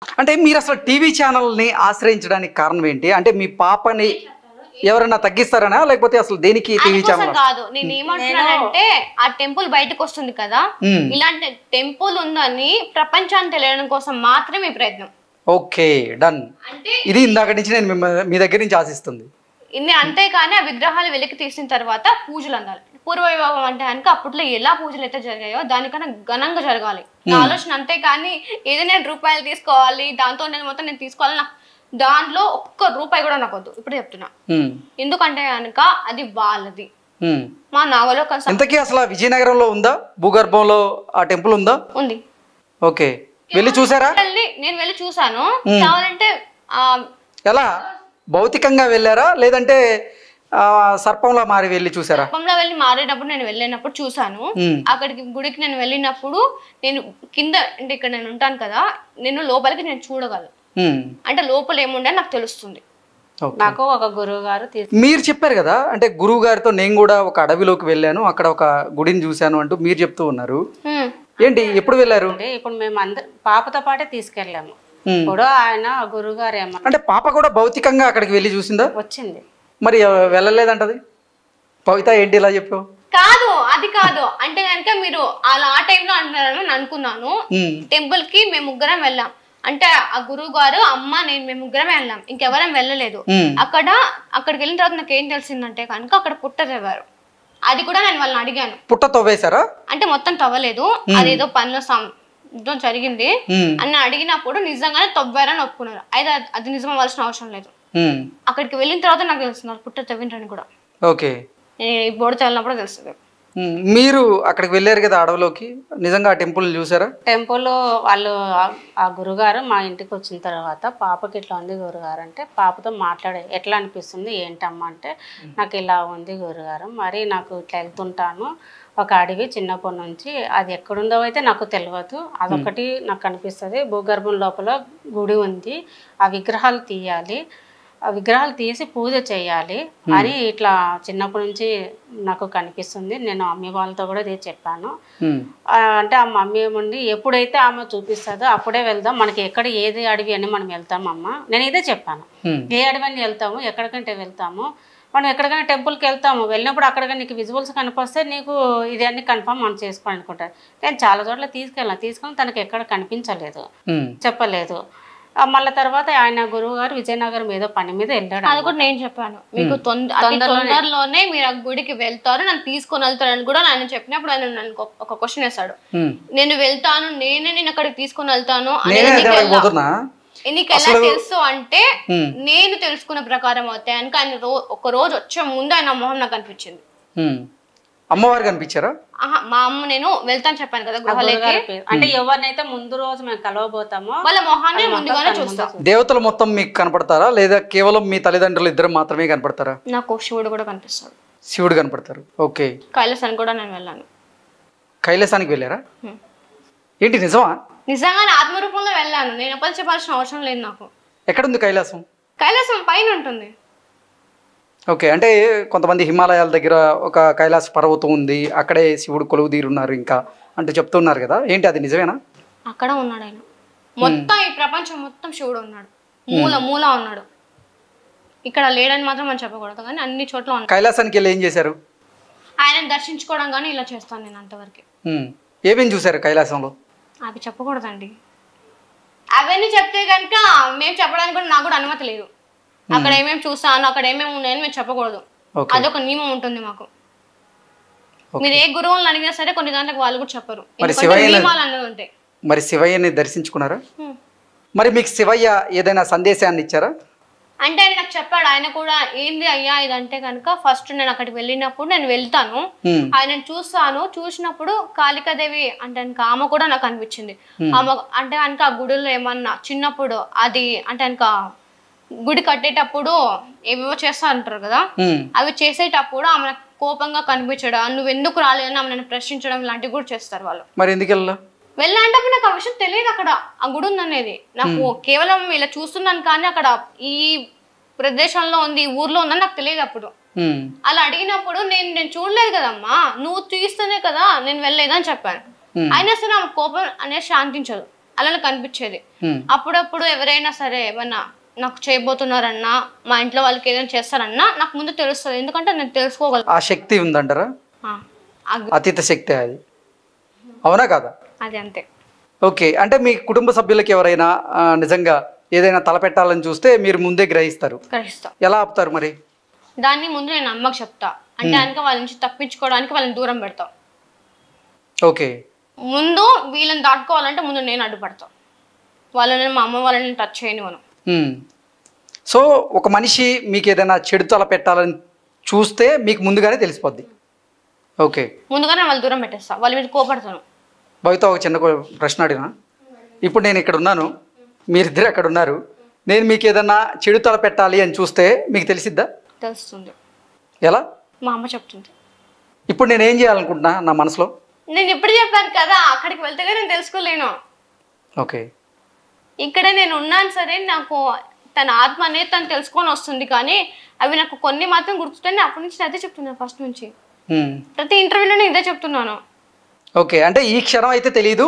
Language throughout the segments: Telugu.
అంటే మీరు అసలు టీవీ ఛానల్ని ఆశ్రయించడానికి కారణం ఏంటి? అంటే మీ పాపని ఎవరైనా తగ్గిస్తారనా, లేకపోతే అసలు దేనికి టీవీ ఛానల్? కాదు, నేను ఏమంటున్నానంటే ఆ టెంపుల్ బయటకు వస్తుంది కదా, ఇలాంటి టెంపుల్ ఉందని ప్రపంచాన్ని తెలియడం కోసం మాత్రమే ఈ ప్రయత్నం. Okay, done. ఇది ఇందాక నుంచి నేను మీ దగ్గర నుంచి ఆశిస్తుంది. అంతేకాని ఆ విగ్రహాలు వెలికి తీసిన తర్వాత పూజలు అందాలి. పూర్వవైభవం అంటే కనుక అప్పట్లో ఎలా పూజలు అయితే జరిగాయో దానికన్నా ఘనంగా జరగాలి నా ఆలోచన. అంతేకాని ఏదో నేను రూపాయలు తీసుకోవాలి, దాంతో నేను మొత్తం నేను తీసుకోవాలి, నాకు దాంట్లో ఒక్క రూపాయి కూడా నాకు వద్దు. ఇప్పుడు చెప్తున్నా, ఎందుకంటే కనుక అది వాళ్ళది. మా నాగలో ఇంతకీ అసలు విజయనగరంలో ఉందా, భూగర్భంలో ఆ టెంపుల్ ఉందా? ఉంది. ఓకే, వెళ్ళి చూసారా? నేను వెళ్ళి చూసాను. కావాలంటే ఎలా, భౌతికంగా వెళ్ళారా లేదంటే సర్పంలో మారి వెళ్ళి చూసారా? సర్పంలో వెళ్ళి మారేటప్పుడు నేను వెళ్ళినప్పుడు చూసాను. అక్కడికి గుడికి నేను వెళ్ళినప్పుడు నేను కింద అంటే ఇక్కడ నేను ఉంటాను కదా, నేను లోపలికి నేను చూడగలను. అంటే లోపల ఏముండే నాకు తెలుస్తుంది. నాకు ఒక గురువు గారు మీరు చెప్పారు కదా, అంటే గురువు గారితో నేను కూడా ఒక అడవిలోకి వెళ్ళాను, అక్కడ ఒక గుడిని చూశాను అంటూ మీరు చెప్తూ ఉన్నారు. ఏంటి, ఎప్పుడు వెళ్ళారు? ఇప్పుడు మేము అందరు పాపతో పాటే తీసుకెళ్ళాము. ఇప్పుడు ఆయన గురువు గారు ఏమన్నా అంటే పాప కూడా భౌతికంగా అక్కడికి వెళ్ళి చూసిందా? వచ్చింది. మరి వెళ్ళలేదంటది పవిత, ఏంటి ఇలా చెప్పావు? కాదు, అది కాదు. అంటే కనుక మీరు అలా ఆ టైంలో అంటున్నారని అనుకున్నాను. టెంపుల్ కి మేము ముగ్గురం వెళ్ళాం. అంటే ఆ గురువు గారు, అమ్మ, నేను మేము ముగ్గురం వెళ్ళాం, ఇంకెవరం వెళ్ళలేదు. అక్కడికి వెళ్ళిన తర్వాత నాకు ఏం తెలిసిందంటే కనుక అక్కడ పుట్ట తవ్వారు. అది కూడా నేను వాళ్ళని అడిగాను. పుట్ట తవ్వేశారా? అంటే మొత్తం తవ్వలేదు, అదేదో పనిలో జరిగింది అని అడిగినప్పుడు నిజంగానే తవ్వారని ఒప్పుకున్నారు. అయితే అది నిజం అవ్వాల్సిన అవసరం లేదు. అక్కడికి వెళ్ళిన తర్వాత నాకు తెలుస్తున్నారు పుట్ట తవ్విండ్రని కూడా. ఓకే, ఈ బోర్డు చల్లినప్పుడు తెలుస్తుంది. మీరు అక్కడికి వెళ్ళారు కదా అడవిలోకి, నిజంగా ఆ టెంపుల్ చూసారా? టెంపుల్ వాళ్ళు ఆ గురుగారు మా ఇంటికి వచ్చిన తర్వాత పాపకి ఇట్లా ఉంది గురుగారు అంటే పాపతో మాట్లాడే ఎట్లా అనిపిస్తుంది ఏంటమ్మా అంటే, నాకు ఇలా ఉంది గురుగారు, మరి నాకు ఇట్లా వెళ్తుంటాను ఒక అడవి చిన్నప్పటి నుంచి, అది ఎక్కడుందో అయితే నాకు తెలియదు, అదొకటి నాకు కనిపిస్తుంది, భూగర్భం లోపల గుడి ఉంది, ఆ విగ్రహాలు తీయాలి, ఆ విగ్రహాలు తీసి పూజ చేయాలి అని ఇట్లా చిన్నప్పటి నుంచి నాకు కనిపిస్తుంది. నేను మమ్మీ వాళ్ళతో కూడా ఇది చెప్పాను. అంటే ఆ మమ్మీ ఏముండి ఎప్పుడైతే ఆమె చూపిస్తుందో అప్పుడే వెళ్దాం, మనకి ఎక్కడ ఏది అడవి అని మనం వెళ్తామమ్మా, నేను ఇదే చెప్పాను. ఏ అడవి అని వెళ్తాము, ఎక్కడికంటే వెళ్తాము, మనం ఎక్కడికైనా టెంపుల్కి వెళ్తాము, వెళ్ళినప్పుడు అక్కడ నీకు విజువల్స్ కనిపిస్తే నీకు ఇది అన్ని కన్ఫర్మ్ మనం చేసుకోవాలి అనుకుంటారు. నేను చాలా చోట్ల తీసుకెళ్ళి తనకి ఎక్కడ కనిపించలేదు, చెప్పలేదు. మళ్ళీ తర్వాత ఆయన గురువు గారు విజయనగరం ఏదో పని మీద వెళ్ళాడు. అది కూడా నేను చెప్పాను, మీకు తొందరలోనే మీరు ఆ గుడికి వెళ్తారు, నన్ను తీసుకొని వెళ్తారని కూడా ఆయన చెప్పినప్పుడు ఆయన నన్ను ఒక క్వశ్చన్ వేశాడు. నేను వెళ్తాను, నేను అక్కడికి తీసుకొని వెళ్తాను నీకు ఎలా తెలుసు అంటే, నేను తెలుసుకున్న ప్రకారం అవుతాయి అని. ఆయన ఒక రోజు వచ్చే ముందు ఆయన మొహం నాకు అనిపించింది. అమ్మవారు కనిపించారా? మా అమ్మ, నేను వెళ్తాను చెప్పాను కదా గృహాలకి, అంటే ఎవరినైతే ముందు రోజు మేము కలవబోతామో వాళ్ళ మొహాన్ని ముందుగానే చూస్తాం. దేవతలు మొత్తం మీకు కనపడతారా లేదా కేవలం మీ తల్లిదండ్రులు ఇద్దరు మాత్రమే కనపడతారా? నాకు శివుడు కూడా కనిపిస్తాడు. శివుడు కనపడతారు. ఓకే, కైలాసానికి కూడా నేను వెళ్ళాను. కైలాసానికి వెళ్ళారా? ఏంటి, నిజమా? నిజంగానే ఆత్మరూపంలో వెళ్ళాను. నేను ఎప్పుడు చెప్పాల్సిన అవసరం లేదు నాకు. ఎక్కడుంది కైలాసం? కైలాసం పైన ఉంటుంది. ఓకే, అంటే కొంతమంది హిమాలయాల దగ్గర ఒక కైలాస పర్వతం ఉంది, అక్కడే శివుడు కొలువు తీరున్నారు ఇంకా అంటూ చెప్తున్నారు కదా, ఏంటి అది నిజమేనా? అక్కడ ఉన్నాడు ఆయన. మొత్తం ఈ ప్రపంచం మొత్తం శివుడు ఉన్నాడు, మూల ఉన్నాడు. ఇక్కడ లేడని మాత్రం మనం చెప్పకూడదు, కానీ అన్ని చోట్ల ఉన్నాడు. కైలాసానికి వెళ్ళి ఏం చేశారు? ఆయన దర్శించుకోవడం కానీ ఇలా చేస్తాను నేను అంతవరకు. ఏమేం చూసారు కైలాసంలో? అవి చెప్పకూడదండి. అవన్నీ చెప్తే కనుక మేము చెప్పడానికి కూడా నాకు కూడా అనుమతి లేదు. అక్కడ ఏమేమి చూసాను, అక్కడ ఏమేమి ఉన్నాయని మేము చెప్పకూడదు, అదొక నియమం ఉంటుంది మాకు. మీరు ఏ గురువులను అడిగినా సరే కొన్ని గంటలకు వాళ్ళు కూడా చెప్పరు, నియమాలు అన్నీ ఉంటాయి. మరి శివయ్యని దర్శించుకున్నారా? మరి మీకు శివయ్య ఏదైనా సందేశాన్ని ఇచ్చారా? అంటే ఆయన నాకు చెప్పాడు. ఆయన కూడా ఏంది అయ్యా ఇదంటే కనుక, ఫస్ట్ నేను అక్కడికి వెళ్ళినప్పుడు నేను వెళ్తాను, ఆయన చూస్తాను, చూసినప్పుడు కాళికాదేవి అంటే కనుక ఆమె కూడా నాకు అనిపించింది. ఆమె అంటే కనుక ఆ గుడిలో ఏమన్నా చిన్నప్పుడు అది అంటే కనుక గుడి కట్టేటప్పుడు ఏవేవో చేస్తా అంటారు కదా, అవి చేసేటప్పుడు ఆమె కోపంగా కనిపించడం, నువ్వు ఎందుకు రాలేదని ఆమె నన్ను ప్రశ్నించడం లాంటివి కూడా చేస్తారు వాళ్ళు. మరి ఎందుకు వెళ్ళాలంటే నాకు ఆ విషయం తెలియదు అక్కడ ఆ గుడి ఉందనేది. నాకు కేవలం ఇలా చూస్తున్నాను కానీ అక్కడ ఈ ప్రదేశంలో ఉంది, ఈ ఊర్లో ఉందని నాకు తెలియదు అప్పుడు. అలా అడిగినప్పుడు నేను చూడలేదు కదమ్మా, నువ్వు తీస్తేనే కదా నేను వెళ్ళలేదని చెప్పాను. అయినా సరే ఆమె కోపం అనేది శాంతించదు. అలా నాకు అనిపించేది. అప్పుడప్పుడు ఎవరైనా సరే ఏమన్నా నాకు చేయబోతున్నారన్నా, మా ఇంట్లో వాళ్ళకి ఏదైనా చేస్తారన్నా నాకు ముందు తెలుస్తుంది. ఎందుకంటే నేను తెలుసుకోగలను. ఆ శక్తి ఉందంటారా? అతీత శక్తి అది, అవునా కాదా? అది అంతే. ఓకే, అంటే మీ కుటుంబ సభ్యులకి ఎవరైనా నిజంగా ఏదైనా తలపెట్టాలని చూస్తే మీరు ముందే గ్రహిస్తారు. ఎలా ఆపుతారు మరి దాన్ని? ముందు నేను అమ్మకి చెప్తా. అంటే కనుక వాళ్ళ నుంచి తప్పించుకోవడానికి వాళ్ళని దూరం పెడతాం. ఓకే, ముందు వీళ్ళని దాటుకోవాలంటే ముందు నేను అడ్డుపడతాను. వాళ్ళని, మా అమ్మ వాళ్ళని టచ్ చేయని మనం. సో ఒక మనిషి మీకు ఏదైనా చెడు తల పెట్టాలని చూస్తే మీకు ముందుగానే తెలిసిపోద్ది. ఓకే, ముందుగానే వాళ్ళు దూరం పెట్టేస్తా, వాళ్ళ మీద కోపడతాను. భవిత ఒక చిన్న ప్రశ్న అడిగినా, ఇప్పుడు నేను ఇక్కడ ఉన్నాను, మీరిద్దరు అక్కడ ఉన్నారు, నేను మీకు ఏదన్నా చెడు తల పెట్టాలి అని చూస్తే మీకు తెలిసిద్దా? తెలుస్తుంది. ఎలా? మా అమ్మ చెప్తుంది. ఇప్పుడు నేను ఏం చేయాలనుకుంటున్నా నా మనసులో? నేను ఇప్పుడు చెప్పాను కదా, అక్కడికి వెళ్తే నేను తెలుసుకోలేను. ఓకే, ఇక్కడే నేను ఉన్నాను సరే, నాకు తన ఆత్మ అనేది తను తెలుసుకొని వస్తుంది. కానీ అవి నాకు కొన్ని మాత్రం గుర్తుంటాయి. అప్పటి నుంచి అదే చెప్తున్నాను, ఫస్ట్ నుంచి ప్రతి ఇంటర్వ్యూలో ఇదే చెప్తున్నాను. ఓకే, అంటే ఈ క్షణం అయితే తెలీదు,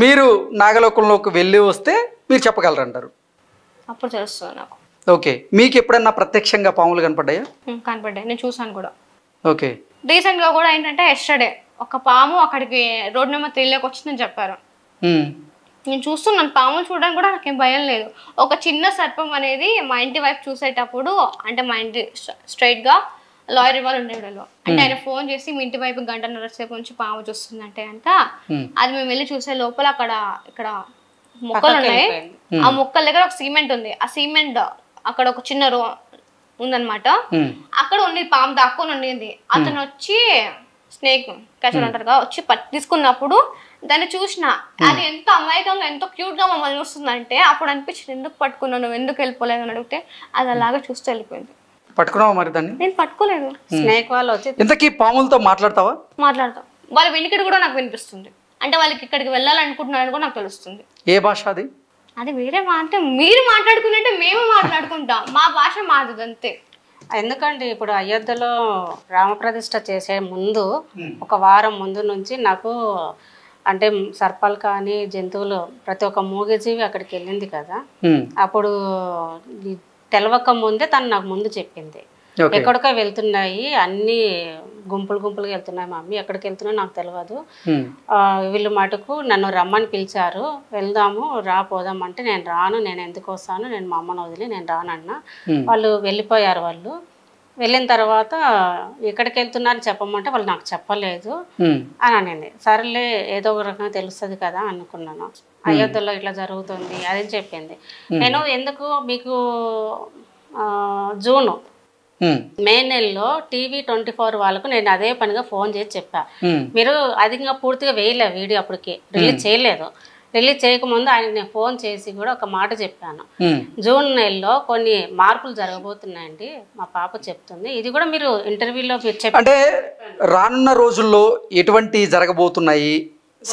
మీరు నాగలోకంలోకి వెళ్ళి వస్తే మీరు చెప్పగలరంటారు. అప్పుడు తెలుస్తుంది నాకు. ఓకే, మీకు ఎప్పుడన్నా ప్రత్యక్షంగా పాములు కనపడ్డాయా? కనపడ్డాయి, నేను చూసాను కూడా. ఓకే, రీసెంట్గా కూడా ఏంటంటే ఎస్టర్డే ఒక పాము అక్కడికి రోడ్ నెంబర్ 3లోకి వచ్చిందని చెప్పారు. నేను చూస్తున్నాను, పాములు చూడడానికి కూడా నాకేం భయం లేదు. ఒక చిన్న సర్పం అనేది మా ఇంటి వైపు చూసేటప్పుడు, అంటే మా ఇంటి స్ట్రైట్గా లాయర్ ఇవ్వాలి ఉండేవాళ్ళు. అంటే ఆయన ఫోన్ చేసి మీ ఇంటి వైపు 1.5 సేపు నుంచి పాము చూస్తుందంటే కనుక అది మేము వెళ్ళి చూసే లోపల ఇక్కడ మొక్కలు ఉన్నాయి. ఆ మొక్కల దగ్గర ఒక సిమెంట్ ఉంది. ఆ సిమెంట్ అక్కడ ఒక చిన్న ఉందన్నమాట. అక్కడ ఉండి పాము దాక్కొని ఉండింది. అతను వచ్చి స్నేక్ క్యాచర్ అంటారుగా, వచ్చి తీసుకున్నప్పుడు దాన్ని చూసిన, అది ఎంత అమాయకంగా ఎంతో క్యూట్ గా మమ్మల్ని చూస్తుందంటే అప్పుడు అనిపించింది, ఎందుకు పట్టుకున్నావు, నువ్వు ఎందుకు వెళ్ళిపోలేదు అని అడిగితే అది అలాగా చూస్తూ వెళ్ళిపోయింది. పట్టుకున్నావా మరి దాన్ని? నేను పట్టుకోలేదు. స్నేక్ వాళ్ళు వచ్చి ఇంతకీ పాములతో మాట్లాడతావా? మాట్లాడతాం. వాళ్ళ వెనుకడు కూడా నాకు వినిపిస్తుంది. అంటే వాళ్ళకి ఇక్కడికి వెళ్ళాలనుకుంటున్నారని కూడా నాకు తెలుస్తుంది. ఏ భాష అది? అది వేరే అంటే మీరు మాట్లాడుకున్నట్టే మేము మాట్లాడుకుంటాం, మా భాష మాది అంతే. ఎందుకంటే ఇప్పుడు అయోధ్యలో రామప్రతిష్ఠ చేసే ముందు ఒక వారం ముందు నుంచి నాకు అంటే సర్పాలు కానీ జంతువులు ప్రతి ఒక్క మూగజీవి అక్కడికి వెళ్ళింది కదా. అప్పుడు తెలవక ముందే తను నాకు ముందు చెప్పింది, ఎక్కడికో వెళ్తున్నాయి, అన్ని గుంపులుగా వెళ్తున్నాయి మమ్మీ, ఎక్కడికి వెళ్తున్నాయో నాకు తెలియదు, వీళ్ళు మటుకు నన్ను రమ్మని పిలిచారు, వెళ్దాము రా పోదాం అంటే నేను రాను, నేను ఎందుకు వస్తాను, నేను మా అమ్మను వదిలి నేను రానన్నా. వాళ్ళు వెళ్ళిపోయారు. వాళ్ళు వెళ్ళిన తర్వాత ఎక్కడికి వెళ్తున్నారని చెప్పమంటే వాళ్ళు నాకు చెప్పలేదు అని అనింది. సరేలే ఏదో ఒక రకంగా తెలుస్తుంది కదా అనుకున్నాను. అయోధ్యలో ఇట్లా జరుగుతుంది అది చెప్పింది. నేను ఎందుకు మీకు జూను మే నెలలో టీవీ 24 వాళ్ళకు నేను అదే పనిగా ఫోన్ చేసి చెప్పా, మీరు అది ఇంకా పూర్తిగా వేయలే వీడియో, అప్పటికి రిలీజ్ చేయలేదు. రిలీజ్ చేయకముందు ఆయన నేను ఫోన్ చేసి కూడా ఒక మాట చెప్పాను, జూన్ నెలలో కొన్ని మార్పులు జరగబోతున్నాయండి మా పాప చెప్తుంది, ఇది కూడా మీరు ఇంటర్వ్యూలో చెప్పారు. అంటే రానున్న రోజుల్లో ఎటువంటి జరగబోతున్నాయి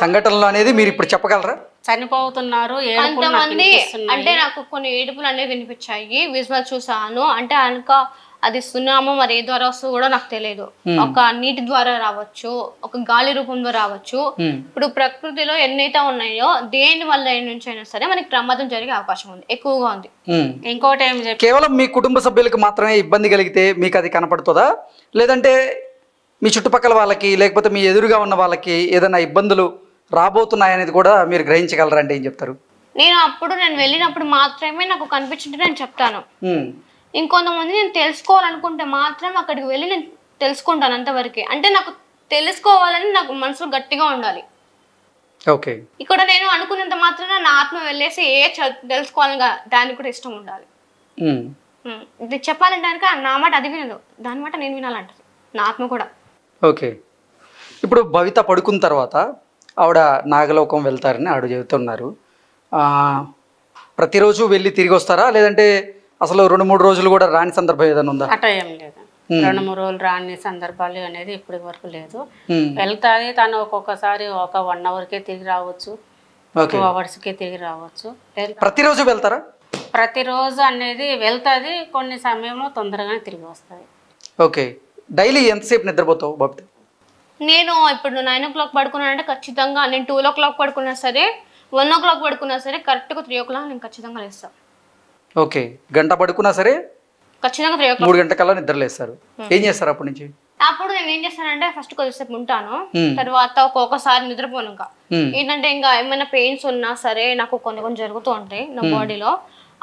సంఘటనలు అనేది మీరు ఇప్పుడు చెప్పగలరా? చనిపోతున్నారు కొంతమంది, అంటే నాకు కొన్ని ఏడుపులు అనేవి వినిపించాయి, విజువల్ చూసాను. అంటే అనక అది సునామో మరి ఏ ద్వారా వస్తుందో కూడా నాకు తెలియదు. ఒక నీటి ద్వారా రావచ్చు, ఒక గాలి రూపంలో రావచ్చు. ఇప్పుడు ప్రకృతిలో ఎన్నైతే ఉన్నాయో దేని వల్ల నుంచి అయినా సరే మనకి ప్రమాదం జరిగే అవకాశం ఉంది, ఎక్కువగా ఉంది. ఇంకోటి ఏం కేవలం మీ కుటుంబ సభ్యులకు మాత్రమే ఇబ్బంది కలిగితే మీకు అది కనపడుతుందా, లేదంటే మీ చుట్టుపక్కల వాళ్ళకి లేకపోతే మీ ఎదురుగా ఉన్న వాళ్ళకి ఏదైనా ఇబ్బందులు రాబోతున్నాయనేది కూడా మీరు గ్రహించగలరంటే ఏం చెప్తారు? నేను వెళ్ళినప్పుడు మాత్రమే నాకు కనిపించింది నేను చెప్తాను. ఇంకొంతమంది నేను తెలుసుకోవాలనుకుంటే మాత్రం అక్కడికి వెళ్ళి నేను తెలుసుకుంటాను అంతవరకే. అంటే నాకు తెలుసుకోవాలని నాకు మనసులో గట్టిగా ఉండాలి. ఓకే, ఇక్కడ నేను అనుకున్నంత మాత్రాన నా ఆత్మ వెళ్ళేసి తెలుసుకోవాలని దానికి కూడా ఇష్టం ఉండాలి. ఇది చెప్పాలంటే కనుక నా మాట అది వినదు, దాని మాట నేను వినాలంటది నా ఆత్మ కూడా. ఓకే, ఇప్పుడు భవిత పడుకున్న తర్వాత ఆవిడ నాగలోకం వెళ్తారని ఆవిడ చెబుతున్నారు. ప్రతిరోజు వెళ్ళి తిరిగి వస్తారా, లేదంటే అసలు 2-3 రోజులు కూడా రాని సందర్భం ఏదైనా ఉందా? అట్లా ఏం లేదు, 2-3 రోజులు రాని సందర్భాలు అనేది ఇప్పటి వరకు లేదు. వెళ్తాది తను, ఒక్కొక్కసారి ఒక 1 అవర్కే తిరిగి రావచ్చు, 2 అవర్స్కే తిరిగి రావచ్చు. ప్రతిరోజు వెళ్తారా? ప్రతిరోజు అనేది వెళ్తాది, కొన్ని సమయంలో తొందరగానే తిరిగి వస్తుంది. ఓకే, డైలీ ఎంతసేపు నిద్రపోతావు బాబు? నేను ఇప్పుడు 9 o'clock పడుకున్నానంటే ఖచ్చితంగా నేను 2 o'clock పడుకున్నా సరే 1 o'clock పడుకున్నా సరే కరెక్ట్గా 3 o'clock నేను ఖచ్చితంగా లేస్తాను. ఓకే, గంట పడుకున్నా సరే ఖచ్చితంగా 3 o'clock. 3 గంటకల్లా నిద్రలేస్తారు. ఏం చేస్తారు అప్పటి నుంచి? అప్పుడు నేను ఏం చేస్తానంటే ఫస్ట్ కొద్దిసేపు ఉంటాను, తర్వాత ఒక్కొక్కసారి నిద్రపోను. ఇంకా ఏంటంటే ఇంకా ఏమైనా పెయిన్స్ ఉన్నా సరే నాకు కొన్ని జరుగుతూ ఉంటాయి నా బాడీలో.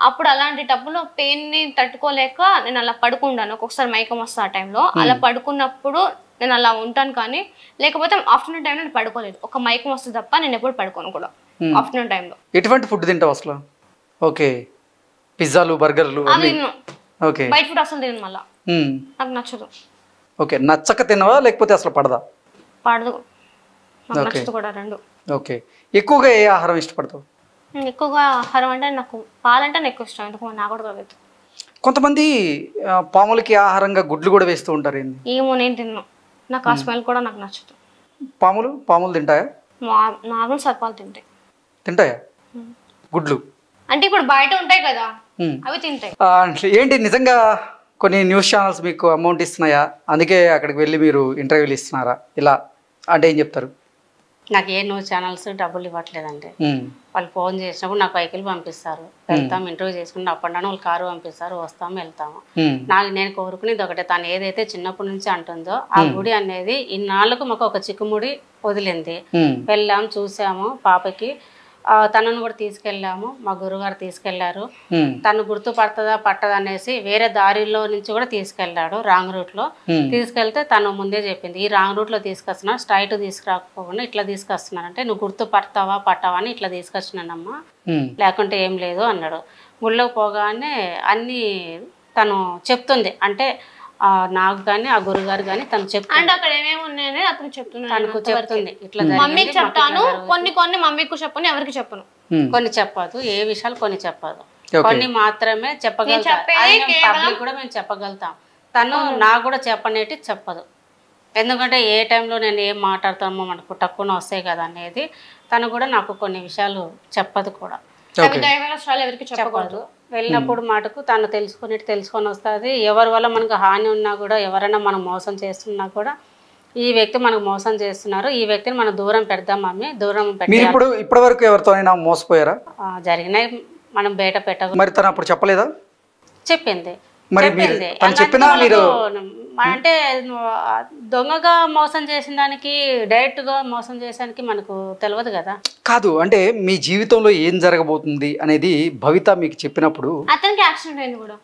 అప్పుడు అలాంటి టప్పులో పెయిన్ ని తట్టుకోలేక నేను అలా పడుకుంటాను. ఒక్కొక్కసారి మైకం వస్తా ఆ టైంలో. అలా పడుకున్నప్పుడు నేను అలా ఉంటాను, కానీ లేకపోతే ఆఫ్టర్నూన్ టైంలో నేను పడుకోలేదు. ఒక మైకం వస్తుంది తప్ప నేను ఎప్పుడు పడుకోను కూడా ఆఫ్టర్నూన్ టైంలో. ఎటువంటి ఫుడ్ తింటావు అసలు? ఓకే, పిజ్జాలు బర్గర్లు అది తిన్ను. ఓకే, బయట ఫుడ్ అసలు తిను, మళ్ళీ నాకు నచ్చదు. ఓకే, నచ్చక తినవా లేకపోతే అసలు పడదా? పడదు, నాకు నచ్చదు కూడా రెండు. ఓకే, ఎక్కువగా ఏ ఆహారం ఇష్టపడతావు? ఎక్కువగా ఆహారం అంటే నాకు పాలంటే నాకు ఎక్కువ ఇష్టం, ఎందుకు నాకు కూడా తెలియదు. కొంతమంది పాములకి ఆహారంగా గుడ్లు కూడా వేస్తూ ఉంటారు. ఏంది? ఏమో, నేను తిన్నాను, నాకు ఆ స్మెల్ కూడా నాకు నచ్చదు. పాములు తింటాయా? నార్మల్ సర్పాలు తింటాయా గుడ్లు? అంటే ఇప్పుడు బయట ఉంటాయి కదా, అవి తింటాయి. ఏంటి నిజంగా కొన్ని న్యూస్ ఛానల్స్ మీకు అమౌంట్ ఇస్తున్నాయా, అందుకే అక్కడికి వెళ్ళి మీరు ఇంటర్వ్యూలు ఇస్తున్నారా ఇలా అంటే ఏం చెప్తారు? నాకు ఏ న్యూస్ ఛానల్స్ డబ్బులు ఇవ్వట్లేదండి. వాళ్ళు ఫోన్ చేసినప్పుడు నాకు వెహికల్ పంపిస్తారు, వెళ్తాం ఇంటర్వ్యూ చేసుకుని అప్ అండ్ డౌన్ వాళ్ళు కారు పంపిస్తారు, వస్తాము వెళ్తాము. నేను కోరుకునేది ఒకటే, తను ఏదైతే చిన్నప్పటి నుంచి అంటుందో ఆ గుడి అనేది ఇన్నాళ్ళకు మాకు ఒక చిక్కుముడి వదిలింది. వెళ్ళాం, చూసాము, పాపకి తనను కూడా తీసుకెళ్ళాము, మా గురుగారు తీసుకెళ్లారు. తను గుర్తుపడుతుందా పట్టదా అనేసి వేరే దారిలో నుంచి కూడా తీసుకెళ్లాడు, రాంగ్ రూట్ లో తీసుకెళ్తే తను ముందే చెప్పింది, ఈ రాంగ్ రూట్ లో తీసుకొస్తున్నా, స్ట్రైట్ తీసుకురాకపోకుండా ఇట్లా తీసుకొస్తున్నాను అంటే, నువ్వు గుర్తుపడతావా పట్టవా అని ఇట్లా తీసుకొచ్చినానమ్మా, లేకుంటే ఏం లేదు అన్నాడు. గుళ్ళోకి పోగానే అన్ని తను చెప్తుంది, అంటే నాకు కానీ ఆ గురుగారు కానీ తను చెప్తుంది, అక్కడ ఏమేమి ఉన్నాయని అతను చెప్తున్నాను, తనకు చెప్తుంది. ఇట్లా మమ్మీకి చెప్తాను, కొన్ని మమ్మీకి చెప్పను, ఎవరికి చెప్పను. కొన్ని చెప్పదు, ఏ విషయాలు కొన్ని చెప్పదు, కొన్ని మాత్రమే చెప్పగలుగుతాం, పబ్లిక్ కూడా మేము చెప్పగలుగుతాం. తను నాకు కూడా చెప్పనేటి చెప్పదు, ఎందుకంటే ఏ టైంలో నేను ఏం మాట్లాడతామో మనకు తక్కువ వస్తాయి కదా అనేది. తను కూడా నాకు కొన్ని విషయాలు చెప్పదు కూడా, ఎవరికి చెప్పకూడదు. వెళ్ళినప్పుడు మటుకు తను తెలుసుకొని వస్తుంది. ఎవరి వల్ల మనకు హాని ఉన్నా కూడా, ఎవరైనా మనం మోసం చేస్తున్నా కూడా, ఈ వ్యక్తి మనకు మోసం చేస్తున్నారు, ఈ వ్యక్తిని మనం దూరం పెడదాం మమ్మీ, దూరం పెట్టి. ఇప్పటి వరకు ఎవరితోనైనా మోసపోయారా? జరిగినాయి, మనం బయట పెట్ట. మరి తను అప్పుడు చెప్పలేదా? చెప్పింది. అంటే దొంగగా మోసం చేసిన దానికి డైరెక్ట్ గా మోసం చేసానికి మనకు తెలియదు కదా. కాదు, అంటే మీ జీవితంలో ఏం జరగబోతుంది అనేది భవిత మీకు చెప్పినప్పుడు అతనికి యాక్సిడెంట్ అయింది కూడా.